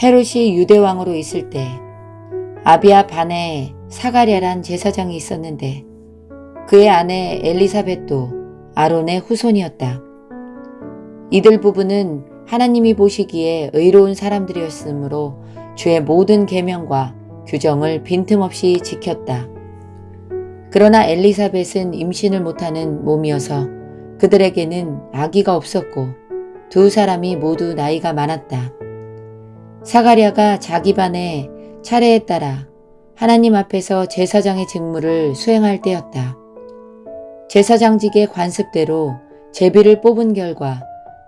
헤롯이 유대왕으로 있을 때 아비야 반에 사가랴란 제사장이 있었는데 그의 아내 엘리사벳도 아론의 후손이었다. 이들 부부는 하나님이 보시기에 의로운 사람들이었으므로 주의 모든 계명과 규정을 빈틈없이 지켰다. 그러나 엘리사벳은 임신을 못하는 몸이어서 그들에게는 아기가 없었고 두 사람이 모두 나이가 많았다. 사가랴가 자기 반의 차례에 따라 하나님 앞에서 제사장의 직무를 수행할 때였다. 제사장직의 관습대로 제비를 뽑은 결과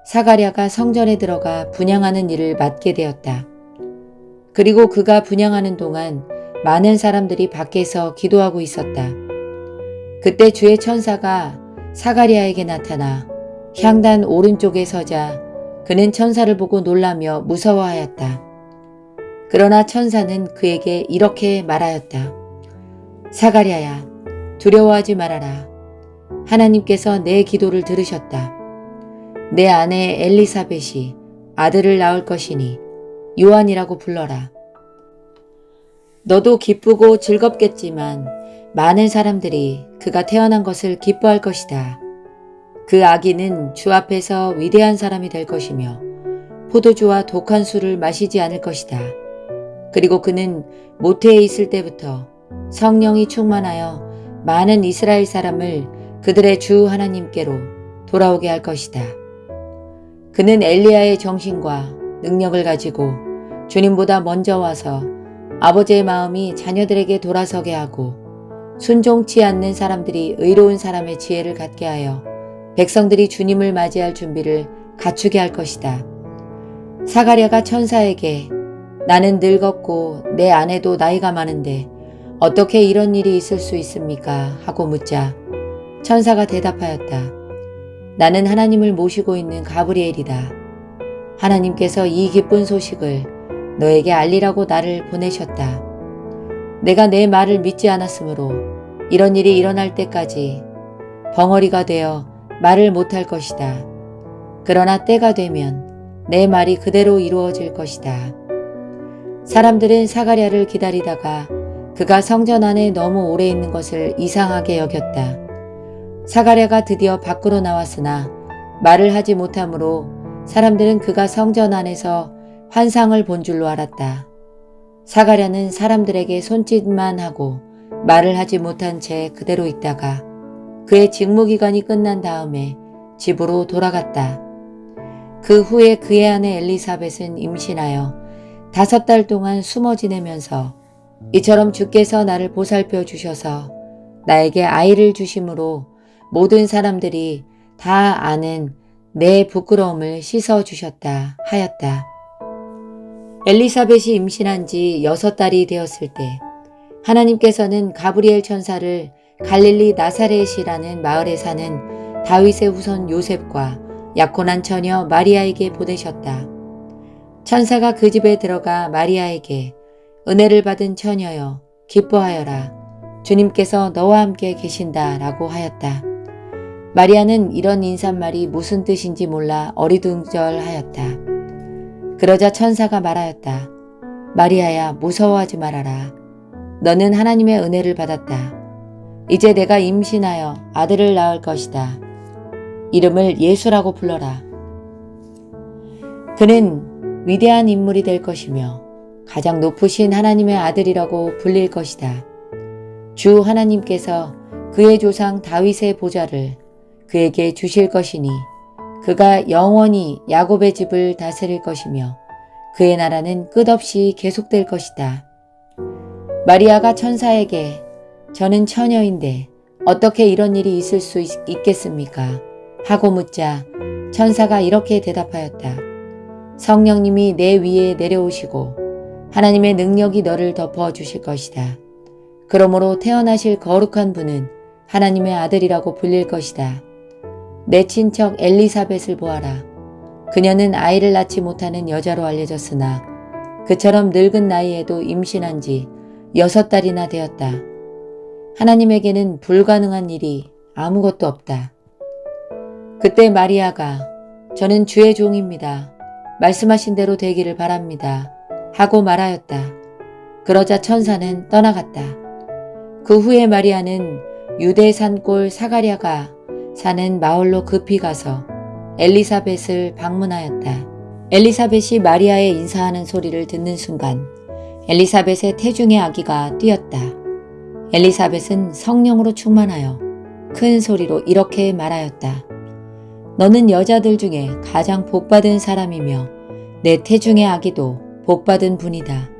사가랴가 성전에 들어가 분향하는 일을 맡게 되었다. 그리고 그가 분향하는 동안 많은 사람들이 밖에서 기도하고 있었다. 그때 주의 천사가 사가랴에게 나타나 향단 오른쪽에 서자 그는 천사를 보고 놀라며 무서워하였다. 그러나 천사는 그에게 이렇게 말하였다. 사가랴야, 두려워하지 말아라. 하나님께서 내 기도를 들으셨다. 내 아내 엘리사벳이 아들을 낳을 것이니 요한이라고 불러라. 너도 기쁘고 즐겁겠지만 많은 사람들이 그가 태어난 것을 기뻐할 것이다. 그 아기는 주 앞에서 위대한 사람이 될 것이며 포도주와 독한 술을 마시지 않을 것이다. 그리고 그는 모태에 있을 때부터 성령이 충만하여 많은 이스라엘 사람을 그들의 주 하나님께로 돌아오게 할 것이다. 그는 엘리야의 정신과 능력을 가지고 주님보다 먼저 와서 아버지의 마음이 자녀들에게 돌아서게 하고 순종치 않는 사람들이 의로운 사람의 지혜를 갖게 하여 백성들이 주님을 맞이할 준비를 갖추게 할 것이다. 사가랴가 천사에게 나는 늙었고 내 아내도 나이가 많은데 어떻게 이런 일이 있을 수 있습니까? 하고 묻자 천사가 대답하였다. 나는 하나님을 모시고 있는 가브리엘이다. 하나님께서 이 기쁜 소식을 너에게 알리라고 나를 보내셨다. 내가 내 말을 믿지 않았으므로 이런 일이 일어날 때까지 벙어리가 되어 말을 못할 것이다. 그러나 때가 되면 내 말이 그대로 이루어질 것이다. 사람들은 사가랴를 기다리다가 그가 성전 안에 너무 오래 있는 것을 이상하게 여겼다. 사가랴가 드디어 밖으로 나왔으나 말을 하지 못하므로 사람들은 그가 성전 안에서 환상을 본 줄로 알았다. 사가랴는 사람들에게 손짓만 하고 말을 하지 못한 채 그대로 있다가 그의 직무기간이 끝난 다음에 집으로 돌아갔다. 그 후에 그의 아내 엘리사벳은 임신하여 5달 동안 숨어 지내면서 이처럼 주께서 나를 보살펴 주셔서 나에게 아이를 주심으로 모든 사람들이 다 아는 내 부끄러움을 씻어 주셨다 하였다. 엘리사벳이 임신한 지 6달이 되었을 때 하나님께서는 가브리엘 천사를 갈릴리 나사렛이라는 마을에 사는 다윗의 후손 요셉과 약혼한 처녀 마리아에게 보내셨다. 천사가 그 집에 들어가 마리아에게 은혜를 받은 처녀여 기뻐하여라. 주님께서 너와 함께 계신다 라고 하였다. 마리아는 이런 인사말이 무슨 뜻인지 몰라 어리둥절하였다. 그러자 천사가 말하였다. 마리아야 무서워하지 말아라. 너는 하나님의 은혜를 받았다. 이제 내가 임신하여 아들을 낳을 것이다. 이름을 예수라고 불러라. 그는 위대한 인물이 될 것이며 가장 높으신 하나님의 아들이라고 불릴 것이다. 주 하나님께서 그의 조상 다윗의 보좌를 그에게 주실 것이니 그가 영원히 야곱의 집을 다스릴 것이며 그의 나라는 끝없이 계속될 것이다. 마리아가 천사에게 저는 처녀인데 어떻게 이런 일이 있을 수 있겠습니까? 하고 묻자 천사가 이렇게 대답하였다. 성령님이 내 위에 내려오시고 하나님의 능력이 너를 덮어주실 것이다. 그러므로 태어나실 거룩한 분은 하나님의 아들이라고 불릴 것이다. 내 친척 엘리사벳을 보아라. 그녀는 아이를 낳지 못하는 여자로 알려졌으나 그처럼 늙은 나이에도 임신한 지 6달이나 되었다. 하나님에게는 불가능한 일이 아무것도 없다. 그때 마리아가 저는 주의 종입니다. 말씀하신 대로 되기를 바랍니다. 하고 말하였다. 그러자 천사는 떠나갔다. 그 후에 마리아는 유대 산골 사가랴가 사는 마을로 급히 가서 엘리사벳을 방문하였다. 엘리사벳이 마리아의 인사하는 소리를 듣는 순간 엘리사벳의 태중의 아기가 뛰었다. 엘리사벳은 성령으로 충만하여 큰 소리로 이렇게 말하였다. 너는 여자들 중에 가장 복받은 사람이며 내 태중의 아기도 복받은 분이다.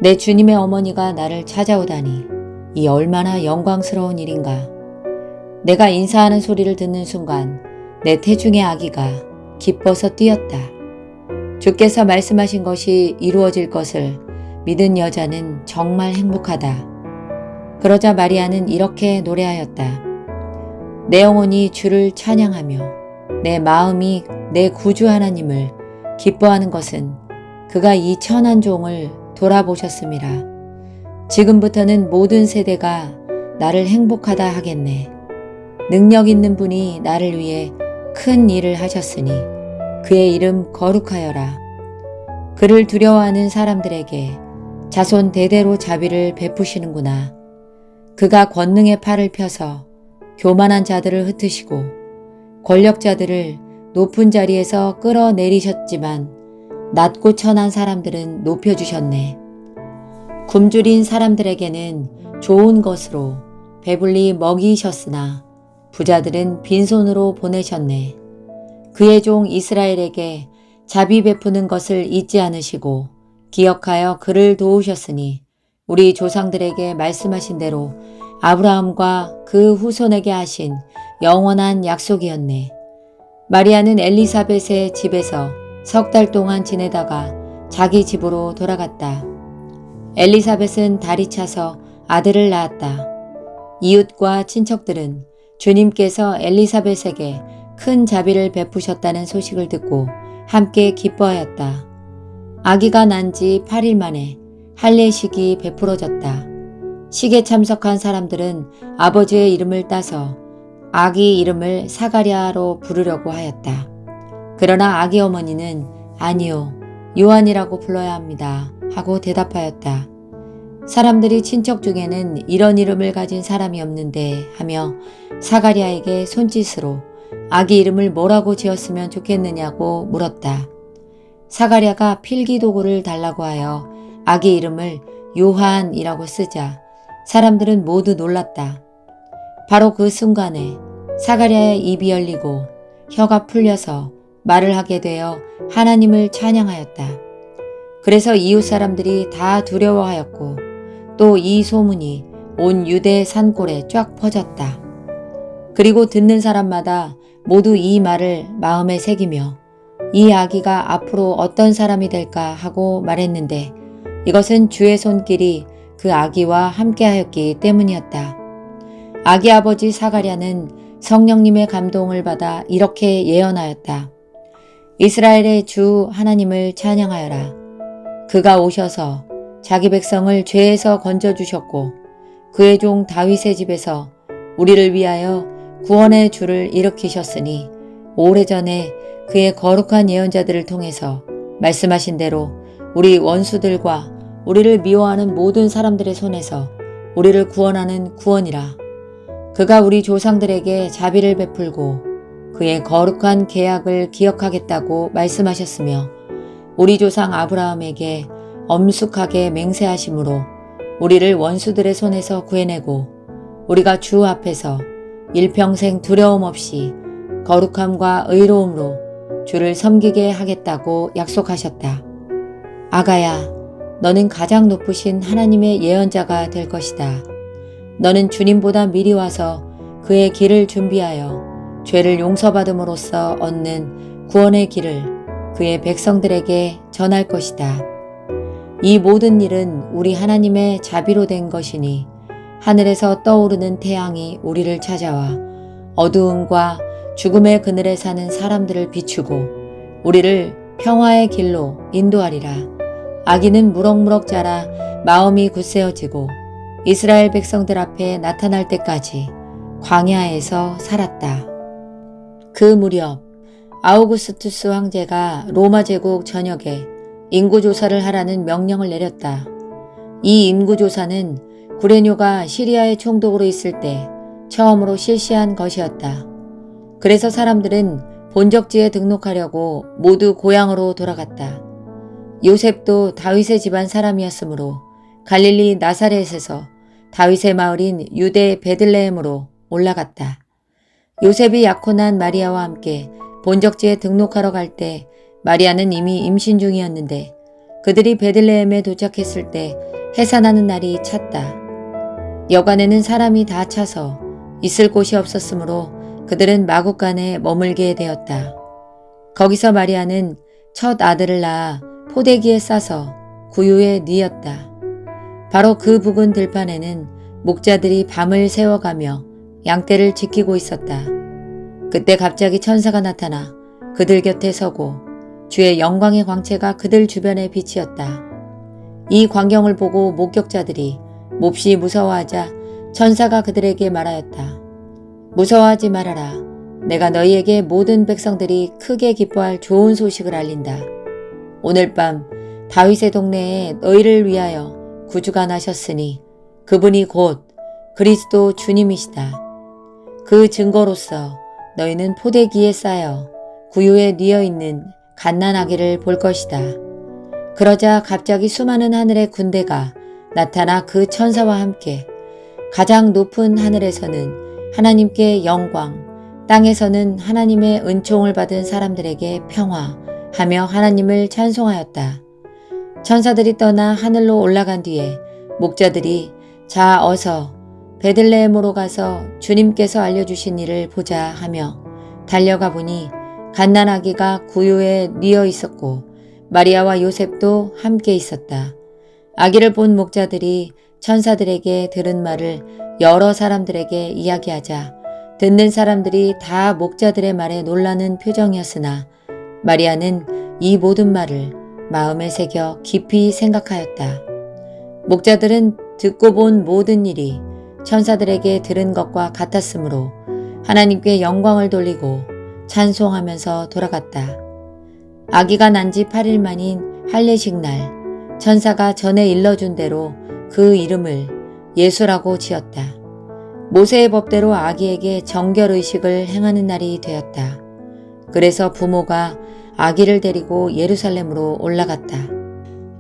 내 주님의 어머니가 나를 찾아오다니 이 얼마나 영광스러운 일인가. 내가 인사하는 소리를 듣는 순간 내 태중의 아기가 기뻐서 뛰었다. 주께서 말씀하신 것이 이루어질 것을 믿은 여자는 정말 행복하다. 그러자 마리아는 이렇게 노래하였다. 내 영혼이 주를 찬양하며 내 마음이 내 구주 하나님을 기뻐하는 것은 그가 이 천한 종을 돌아보셨음이라. 지금부터는 모든 세대가 나를 행복하다 하겠네. 능력 있는 분이 나를 위해 큰 일을 하셨으니 그의 이름 거룩하여라. 그를 두려워하는 사람들에게 자손 대대로 자비를 베푸시는구나. 그가 권능의 팔을 펴서 교만한 자들을 흩으시고 권력자들을 높은 자리에서 끌어내리셨지만 낮고 천한 사람들은 높여주셨네. 굶주린 사람들에게는 좋은 것으로 배불리 먹이셨으나 부자들은 빈손으로 보내셨네. 그의 종 이스라엘에게 자비 베푸는 것을 잊지 않으시고 기억하여 그를 도우셨으니 우리 조상들에게 말씀하신 대로 아브라함과 그 후손에게 하신 영원한 약속이었네. 마리아는 엘리사벳의 집에서 3달 동안 지내다가 자기 집으로 돌아갔다. 엘리사벳은 달이 차서 아들을 낳았다. 이웃과 친척들은 주님께서 엘리사벳에게 큰 자비를 베푸셨다는 소식을 듣고 함께 기뻐하였다. 아기가 난 지 8일 만에 할례식이 베풀어졌다. 식에 참석한 사람들은 아버지의 이름을 따서 아기 이름을 사가랴로 부르려고 하였다. 그러나 아기 어머니는 아니요, 요한이라고 불러야 합니다 하고 대답하였다. 사람들이 친척 중에는 이런 이름을 가진 사람이 없는데 하며 사가랴에게 손짓으로 아기 이름을 뭐라고 지었으면 좋겠느냐고 물었다. 사가랴가 필기도구를 달라고 하여 아기 이름을 요한이라고 쓰자 사람들은 모두 놀랐다. 바로 그 순간에 사가랴의 입이 열리고 혀가 풀려서 말을 하게 되어 하나님을 찬양하였다. 그래서 이웃 사람들이 다 두려워하였고 또 이 소문이 온 유대 산골에 쫙 퍼졌다. 그리고 듣는 사람마다 모두 이 말을 마음에 새기며 이 아기가 앞으로 어떤 사람이 될까 하고 말했는데 이것은 주의 손길이 그 아기와 함께하였기 때문이었다. 아기 아버지 사가랴는 성령님의 감동을 받아 이렇게 예언하였다. 이스라엘의 주 하나님을 찬양하여라. 그가 오셔서 자기 백성을 죄에서 건져주셨고 그의 종 다윗의 집에서 우리를 위하여 구원의 주를 일으키셨으니 오래전에 그의 거룩한 예언자들을 통해서 말씀하신 대로 우리 원수들과 우리를 미워하는 모든 사람들의 손에서 우리를 구원하는 구원이라. 그가 우리 조상들에게 자비를 베풀고 그의 거룩한 계약을 기억하겠다고 말씀하셨으며 우리 조상 아브라함에게 엄숙하게 맹세하심으로 우리를 원수들의 손에서 구해내고 우리가 주 앞에서 일평생 두려움 없이 거룩함과 의로움으로 주를 섬기게 하겠다고 약속하셨다. 아가야, 너는 가장 높으신 하나님의 예언자가 될 것이다. 너는 주님보다 미리 와서 그의 길을 준비하여 죄를 용서받음으로써 얻는 구원의 길을 그의 백성들에게 전할 것이다. 이 모든 일은 우리 하나님의 자비로 된 것이니 하늘에서 떠오르는 태양이 우리를 찾아와 어두움과 죽음의 그늘에 사는 사람들을 비추고 우리를 평화의 길로 인도하리라. 아기는 무럭무럭 자라 마음이 굳세어지고 이스라엘 백성들 앞에 나타날 때까지 광야에서 살았다. 그 무렵 아우구스투스 황제가 로마 제국 전역에 인구조사를 하라는 명령을 내렸다. 이 인구조사는 구레뇨가 시리아의 총독으로 있을 때 처음으로 실시한 것이었다. 그래서 사람들은 본적지에 등록하려고 모두 고향으로 돌아갔다. 요셉도 다윗의 집안 사람이었으므로 갈릴리 나사렛에서 다윗의 마을인 유대 베들레헴으로 올라갔다. 요셉이 약혼한 마리아와 함께 본적지에 등록하러 갈 때 마리아는 이미 임신 중이었는데 그들이 베들레헴에 도착했을 때 해산하는 날이 찼다. 여관에는 사람이 다 차서 있을 곳이 없었으므로 그들은 마구간에 머물게 되었다. 거기서 마리아는 첫 아들을 낳아 포대기에 싸서 구유에 뉘었다. 바로 그 부근 들판에는 목자들이 밤을 새워가며 양떼를 지키고 있었다. 그때 갑자기 천사가 나타나 그들 곁에 서고 주의 영광의 광채가 그들 주변에 비치었다. 이 광경을 보고 목격자들이 몹시 무서워하자 천사가 그들에게 말하였다. 무서워하지 말아라. 내가 너희에게 모든 백성들이 크게 기뻐할 좋은 소식을 알린다. 오늘 밤 다윗의 동네에 너희를 위하여 구주가 나셨으니 그분이 곧 그리스도 주님이시다. 그 증거로서 너희는 포대기에 쌓여 구유에 뉘어있는 갓난아기를 볼 것이다. 그러자 갑자기 수많은 하늘의 군대가 나타나 그 천사와 함께 가장 높은 하늘에서는 하나님께 영광, 땅에서는 하나님의 은총을 받은 사람들에게 평화하며 하나님을 찬송하였다. 천사들이 떠나 하늘로 올라간 뒤에 목자들이 자 어서 베들레헴으로 가서 주님께서 알려주신 일을 보자 하며 달려가 보니 갓난아기가 구유에 뉘어 있었고 마리아와 요셉도 함께 있었다. 아기를 본 목자들이 천사들에게 들은 말을 여러 사람들에게 이야기하자 듣는 사람들이 다 목자들의 말에 놀라는 표정이었으나 마리아는 이 모든 말을 마음에 새겨 깊이 생각하였다. 목자들은 듣고 본 모든 일이 천사들에게 들은 것과 같았으므로 하나님께 영광을 돌리고 찬송하면서 돌아갔다. 아기가 난 지 8일 만인 할례식 날 천사가 전에 일러준 대로 그 이름을 예수라고 지었다. 모세의 법대로 아기에게 정결의식을 행하는 날이 되었다. 그래서 부모가 아기를 데리고 예루살렘으로 올라갔다.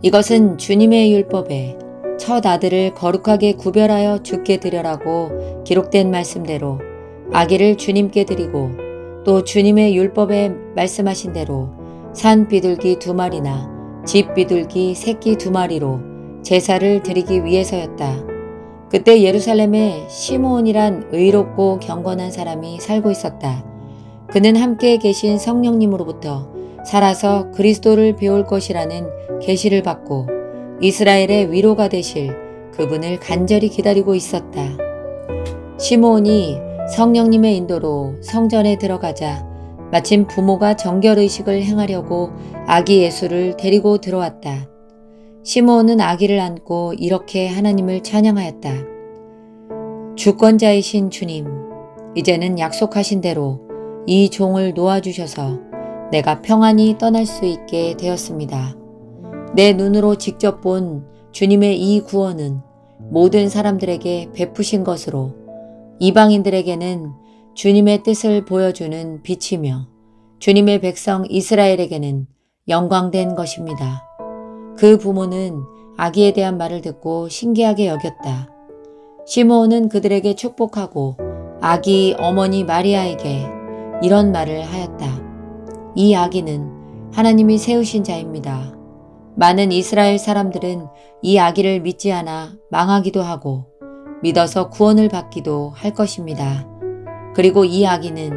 이것은 주님의 율법에 첫 아들을 거룩하게 구별하여 주께 드려라고 기록된 말씀대로 아기를 주님께 드리고 또 주님의 율법에 말씀하신 대로 산 비둘기 2마리나 집 비둘기 새끼 2마리로 제사를 드리기 위해서였다. 그때 예루살렘에 시므온이란 의롭고 경건한 사람이 살고 있었다. 그는 함께 계신 성령님으로부터 살아서 그리스도를 배울 것이라는 계시를 받고 이스라엘의 위로가 되실 그분을 간절히 기다리고 있었다. 시므온이 성령님의 인도로 성전에 들어가자 마침 부모가 정결의식을 행하려고 아기 예수를 데리고 들어왔다. 시므온은 아기를 안고 이렇게 하나님을 찬양하였다. 주권자이신 주님, 이제는 약속하신 대로 이 종을 놓아주셔서 내가 평안히 떠날 수 있게 되었습니다. 내 눈으로 직접 본 주님의 이 구원은 모든 사람들에게 베푸신 것으로 이방인들에게는 주님의 뜻을 보여주는 빛이며 주님의 백성 이스라엘에게는 영광된 것입니다. 그 부모는 아기에 대한 말을 듣고 신기하게 여겼다. 시므온은 그들에게 축복하고 아기 어머니 마리아에게 이런 말을 하였다. 이 아기는 하나님이 세우신 자입니다. 많은 이스라엘 사람들은 이 아기를 믿지 않아 망하기도 하고 믿어서 구원을 받기도 할 것입니다. 그리고 이 아기는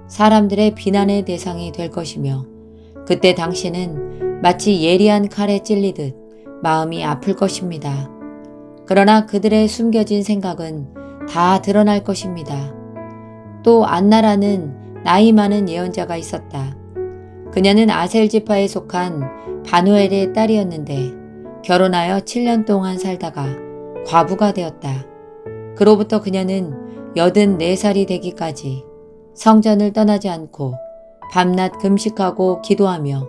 사람들의 비난의 대상이 될 것이며 그때 당신은 마치 예리한 칼에 찔리듯 마음이 아플 것입니다. 그러나 그들의 숨겨진 생각은 다 드러날 것입니다. 또 안나라는 나이 많은 예언자가 있었다. 그녀는 아셀 지파에 속한 바누엘의 딸이었는데 결혼하여 7년 동안 살다가 과부가 되었다. 그로부터 그녀는 84살이 되기까지 성전을 떠나지 않고 밤낮 금식하고 기도하며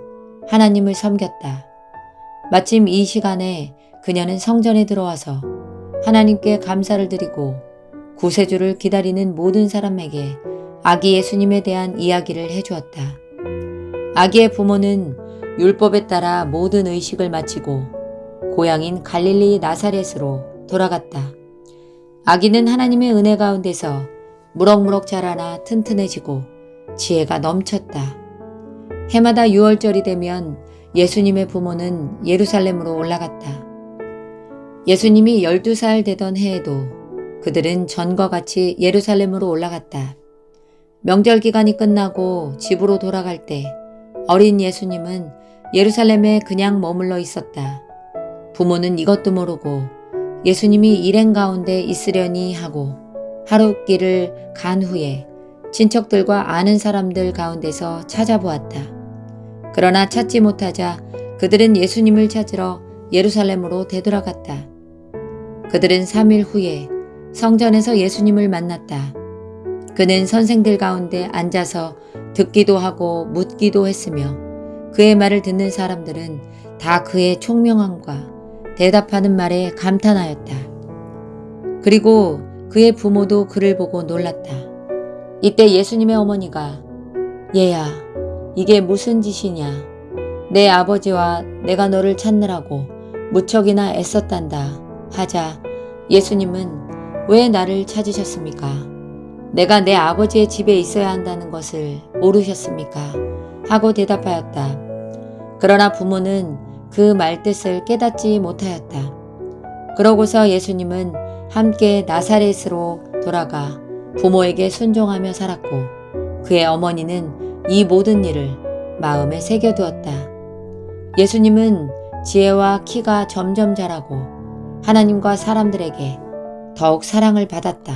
하나님을 섬겼다. 마침 이 시간에 그녀는 성전에 들어와서 하나님께 감사를 드리고 구세주를 기다리는 모든 사람에게 아기 예수님에 대한 이야기를 해주었다. 아기의 부모는 율법에 따라 모든 의식을 마치고 고향인 갈릴리 나사렛으로 돌아갔다. 아기는 하나님의 은혜 가운데서 무럭무럭 자라나 튼튼해지고 지혜가 넘쳤다. 해마다 6월절이 되면 예수님의 부모는 예루살렘으로 올라갔다. 예수님이 12살 되던 해에도 그들은 전과 같이 예루살렘으로 올라갔다. 명절 기간이 끝나고 집으로 돌아갈 때 어린 예수님은 예루살렘에 그냥 머물러 있었다. 부모는 이것도 모르고 예수님이 일행 가운데 있으려니 하고 하룻길을 간 후에 친척들과 아는 사람들 가운데서 찾아보았다. 그러나 찾지 못하자 그들은 예수님을 찾으러 예루살렘으로 되돌아갔다. 그들은 3일 후에 성전에서 예수님을 만났다. 그는 선생들 가운데 앉아서 듣기도 하고 묻기도 했으며 그의 말을 듣는 사람들은 다 그의 총명함과 대답하는 말에 감탄하였다. 그리고 그의 부모도 그를 보고 놀랐다. 이때 예수님의 어머니가 얘야, 이게 무슨 짓이냐? 내 아버지와 내가 너를 찾느라고 무척이나 애썼단다 하자 예수님은 왜 나를 찾으셨습니까? 내가 내 아버지의 집에 있어야 한다는 것을 모르셨습니까? 하고 대답하였다. 그러나 부모는 그 말뜻을 깨닫지 못하였다. 그러고서 예수님은 함께 나사렛으로 돌아가 부모에게 순종하며 살았고 그의 어머니는 이 모든 일을 마음에 새겨두었다. 예수님은 지혜와 키가 점점 자라고 하나님과 사람들에게 더욱 사랑을 받았다.